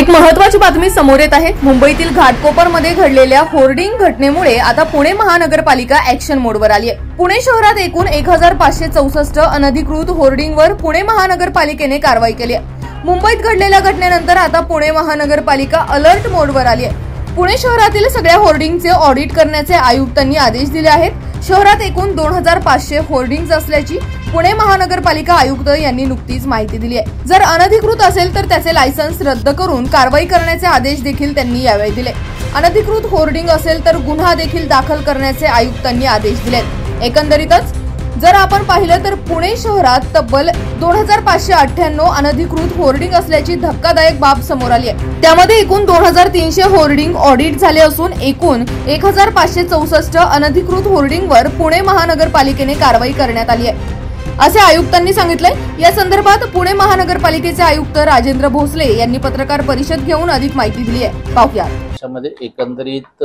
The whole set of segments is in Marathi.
एक महत्त्वाची बातमी समोर येत आहे। मुंबईतील घाटकोपरमध्ये घडलेल्या होर्डिंग घटनेमुळे आता पुणे महानगरपालिका ऍक्शन मोडवर आली आहे। पुणे शहरात एकूण 1564 अनधिकृत होर्डिंगवर पुणे महानगरपालिकेने कारवाई केली आहे। मुंबईत घडलेल्या घटनेनंतर आता पुणे महानगरपालिका अलर्ट मोडवर आली आहे। पुणे शहरातील सगळ्या होर्डिंगचे ऑडिट करण्याचे आयुक्तांनी आदेश दिले आहेत। शहरात एकूण 2500 होर्डिंग्ज असल्याची पुणे महानगरपालिका आयुक्त यांनी नुकतीच माहिती दिली आहे। जर अनधिकृत असेल तर त्याचे लायसन्स रद्द करून कारवाई करण्याचे आदेश देखील त्यांनी यावेळी दिले। अनधिकृत होर्डिंग असेल तर गुन्हा देखील दाखल करण्याचे आयुक्तांनी आदेश दिले। एकंदरीतच जर आपण पाहिलं तर पुणे शहरात तब्बल 2598 अनधिकृत होर्डिंग असल्याची धक्कादायक बाब समोर आली आहे। त्यामध्ये एकूण 2300 होर्डिंग ऑडिट झाले असून एकूण 1564 अनधिकृत होर्डिंगवर पुणे महानगरपालिकेने कारवाई करण्यात आली आहे, असे आयुक्तांनी सांगितले। या संदर्भात पुणे महानगरपालिकेचे आयुक्त राजेंद्र भोसले यांनी पत्रकार परिषद घेऊन अधिक माहिती दिली आहे। पाहूया। त्यामध्ये एकंदरीत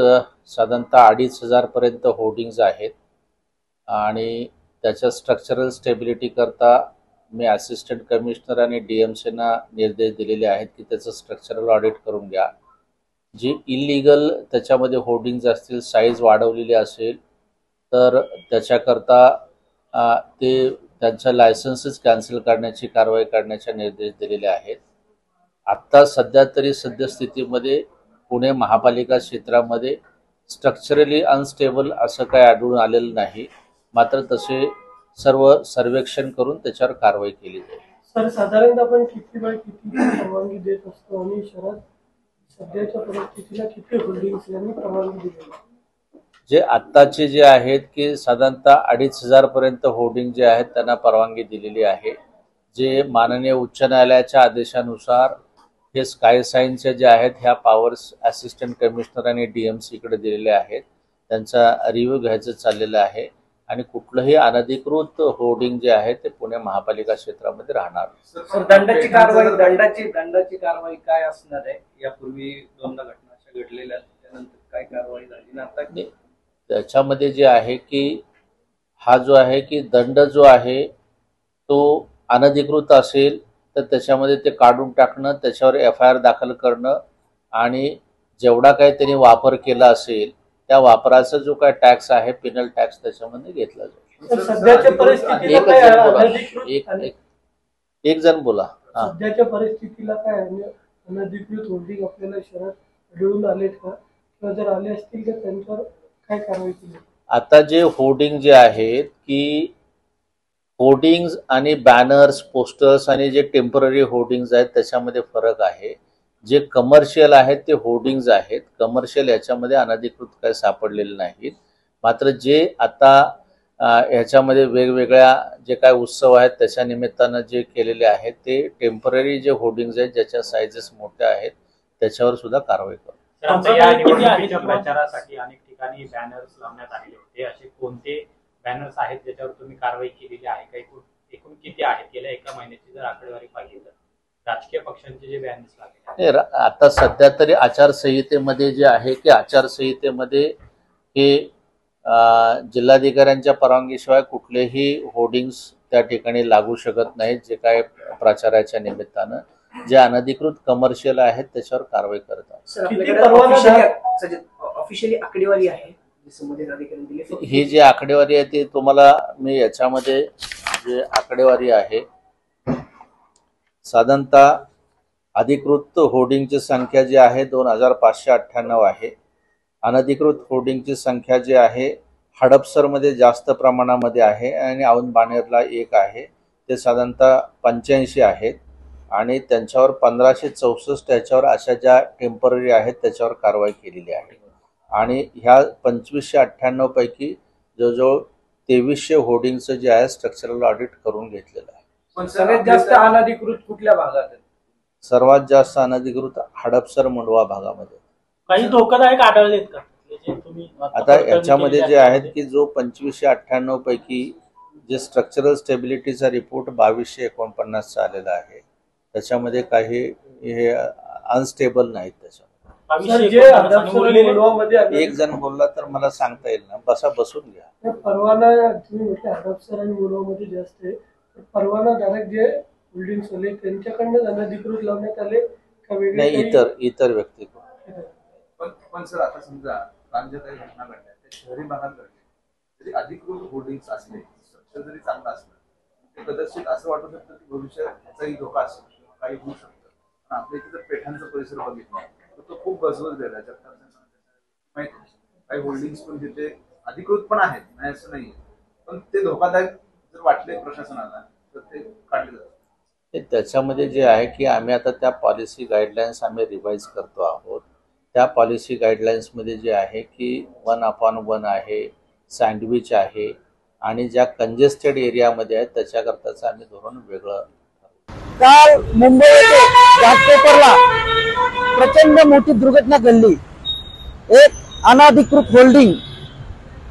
साधारणतः 2500 पर्यंत होर्डिंग्ज आहेत आणि त्याच्या स्ट्रक्चरल स्टेबिलिटी करता मी असिस्टंट कमिशनर आणि डीएमसीना निर्देश दिलेले आहेत की त्याचं स्ट्रक्चरल ऑडिट करून घ्या। जी इलिगल त्याच्यामध्ये होर्डिंग्ज असतील, साईज वाढवलेली असेल तर त्याच्याकरता ते त्यांचा लायसन्सेस कॅन्सल करण्याची कारवाई करण्याचे निर्देश दिलेले आहेत। आत्ता सध्या तरी सद्यस्थितीमध्ये पुणे महापालिका क्षेत्रामध्ये स्ट्रक्चरली अनस्टेबल असं काही आढळून आलेलं नाही, मात्र तसे सर्व सर्वेक्षण करून त्याच्यावर कारवाई केली जाईल। सर, साधारणतः आपण किती बाय किती परवानगी देत असतो आणि शहरात सध्याच्या परिस्थितीला किती होल्डिंग्स यांनी परवानगी दिली? जे आत्ताचे जे आहेत की साधारणतः 2500 पर्यंत होर्डिंग जे आहेत त्यांना परवानगी दिलेली आहे। जे माननीय उच्च न्यायालयाच्या आदेशानुसार हे स्काय साईनचे जे आहेत ह्या पॉवर्स असिस्टंट कमिशनर आणि डीएमसी कडे दिलेले आहेत, त्यांचा रिव्ह्यू घ्यायचं चाललेलं आहे आणि कुठलंही अनधिकृत होर्डिंग जे आहे ते पुणे महापालिका क्षेत्रामध्ये राहणार। सर, दंडाची कारवाई काय असणार आहे? यापूर्वी दोनदा घटना अशा घडलेल्या, त्यानंतर काय कारवाई झाली ना आता? त्याच्यामध्ये जे आहे की हा जो आहे की दंड जो आहे तो अनधिकृत असेल तर त्याच्यामध्ये ते काढून टाकणं, त्याच्यावर FIR दाखल करणं आणि जेवढा काही त्यांनी वापर केला असेल त्या वापराचा जो काय टॅक्स आहे, पिनल टॅक्स त्याच्यामध्ये घेतला जाईल। सध्याच्या परिस्थितीला एक जण बोला। सध्याच्या परिस्थितीला काय अनधिकृत होर्डिंग आपल्याला शहरात आढळून आलेत का, किंवा जर आले असतील तर त्यांच्यावर काय कारवाई केली? आता जे होर्डिंग जे आहेत की होर्डिंग्स आणि बॅनर्स, पोस्टर्स आणि जे टेम्पररी होर्डिंग्स आहेत त्याच्यामध्ये फरक आहे। जे कमर्शियल आहेत ते होर्डिंग्ज आहेत, कमर्शियल याच्यामध्ये अनधिकृत काही सापडलेले नाहीत। मात्र जे आता ह्याच्यामध्ये वेगवेगळ्या जे काय उत्सव आहेत त्याच्या निमित्तानं जे केलेले आहेत ते टेम्पररी जे होर्डिंग्ज आहेत ज्याच्या साइजेस मोठ्या आहेत त्याच्यावर सुद्धा कारवाई करू। या निवडणुकीच्या प्रचारासाठी अनेक ठिकाणी बॅनर्स लावण्यात आले होते, असे कोणते बॅनर्स आहेत ज्याच्यावर तुम्ही कारवाई केलेली आहे का? एकूण किती आहेत? गेल्या एका महिन्याची जर आकडेवारी पाहिली तर राजकीय पक्षांचे जे बॅनर्स लागले आता सध्या तरी आचारसंहितेमध्ये जे आहे की आचारसंहितेमध्ये हे जिल्हाधिकाऱ्यांच्या परवानगीशिवाय कुठलेही होर्डिंग्स त्या ठिकाणी लागू शकत नाहीत। जे काय प्रचाराच्या निमित्तानं जे अनधिकृत कमर्शियल आहेत त्याच्यावर कारवाई करतात। ऑफिशियली आकडेवारी आहे ही जी आकडेवारी आहे ती तुम्हाला मी याच्यामध्ये जे आकडेवारी आहे साधारणतः अधिकृत होर्डिंगची संख्या जी आहे 2598 आहे। अनधिकृत होर्डिंगची संख्या जी आहे हडपसरमध्ये जास्त प्रमाणामध्ये आहे आणि औंध बाणेरला 1 आहे, ते साधारणतः 85 आहेत आणि त्यांच्यावर 1564 याच्यावर अशा ज्या टेम्पररी आहेत त्याच्यावर कारवाई केलेली आहे आणि ह्या 2598 पैकी जवळजवळ 2300 होर्डिंगचं जे आहे स्ट्रक्चरल ऑडिट करून घेतलेलं आहे। पण सगळ्यात जास्त अनधिकृत कुठल्या भागात आहे? सर्वात जास्त अनधिकृत हडपसर मुंडवा भागामध्ये। काही धोकादायक आढळलेत का? आता याच्यामध्ये जे आहेत की जो 2598 पैकी जे स्ट्रक्चरल स्टेबिलिटीचा रिपोर्ट 2249 चा आलेला आहे त्याच्यामध्ये काही हे अनस्टेबल नाहीत। त्याच्यामध्ये एक जण बोलला तर मला सांगता येईल ना, बसून घ्या। परवाना तुम्ही म्हटलं हडपसर आणि मुंडवामध्ये जास्त आहे, परवाना धारक जे होल्डिंग्स वाले त्यांच्याकडनं अनधिकृत लावण्यात आले का वेगळे नाही, काही- इतर व्यक्ती. पण सर, आता समजा ज्या काही घटना घडल्या त्या शहरी भागात घडल्या, तरी अधिकृत होर्डिंग्स असले, स्ट्रक्चर जरी चांगलं असलं, ते कदाचित असं वाटू शकतं की भविष्यात त्याचाही धोका असेल किंवा काही होऊ शकतं. पण आपल्या इथे जर पेठांचा परिसर बघितला तर तो खूप गजबजलेला आहे. माहिती काही होल्डिंग्स पण तिथे अधिकृत पण आहेत, नाही असं नाहीये, पण ते धोकादायक जर वाटले प्रशासनाला तर ते काढले जातात. त्याच्यामध्ये जे आहे की आम्ही आता त्या पॉलिसी गाईडलाईन्स आम्ही रिवाईज करतो आहोत. त्या पॉलिसी गाईडलाईन्समध्ये जे आहे की 1/1 आहे, सँडविच आहे, आणि ज्या कंजेस्टेड एरियामध्ये आहेत त्याच्याकरताचं आम्ही धोरण वेगळं. काल मुंबई येथे घाटकोपरला प्रचंड मोठी दुर्घटना घडली. एक अनाधिकृत होल्डिंग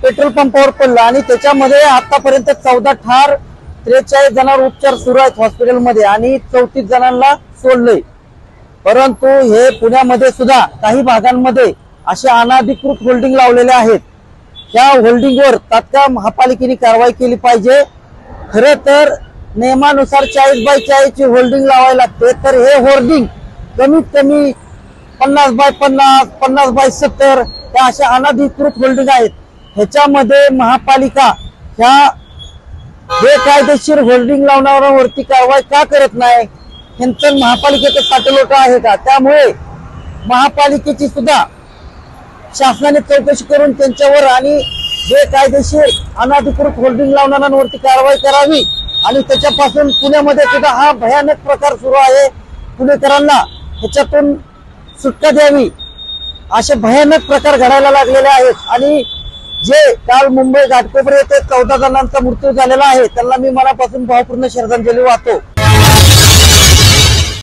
पेट्रोल पंपावर पडलं आणि त्याच्यामध्ये आतापर्यंत 14 ठार, 43 जणांवर उपचार सुरू आहेत हॉस्पिटलमध्ये आणि 34 जणांना सोडलंय. परंतु हे पुण्यामध्ये सुद्धा काही भागांमध्ये असे अनाधिकृत होल्डिंग लावलेले आहेत. त्या होल्डिंगवर तात्काळ महापालिकेने कारवाई केली पाहिजे. खरं तर नियमानुसार 40x40 ची होल्डिंग लावावी लागते, तर हे होर्डिंग कमीत कमी 50x50, 50x70 त्या अशा अनाधिकृत होल्डिंग आहेत. ह्याच्यामध्ये महापालिका ह्या बेकायदेशीर होल्डिंग लावणाऱ्यांवरती कारवाई का करत नाही? ह्यांचं महापालिकेचं साठलोट आहे का? त्यामुळे महापालिकेची सुद्धा शासनाने चौकशी करून त्यांच्यावर आणि बेकायदेशीर अनाधिकृत होल्डिंग लावणाऱ्यांवरती कारवाई करावी आणि त्याच्यापासून पुण्यामध्ये सुद्धा हा भयानक प्रकार सुरू आहे. पुणेकरांना ह्याच्यातून सुटका द्यावी. असे भयानक प्रकार घडायला लागलेले आहेत आणि जे काल मुंबई घाटकोपर येथे 14 जणांचा मृत्यू झालेला आहे त्यांना मी मनापासून भावपूर्ण श्रद्धांजली वाहतो.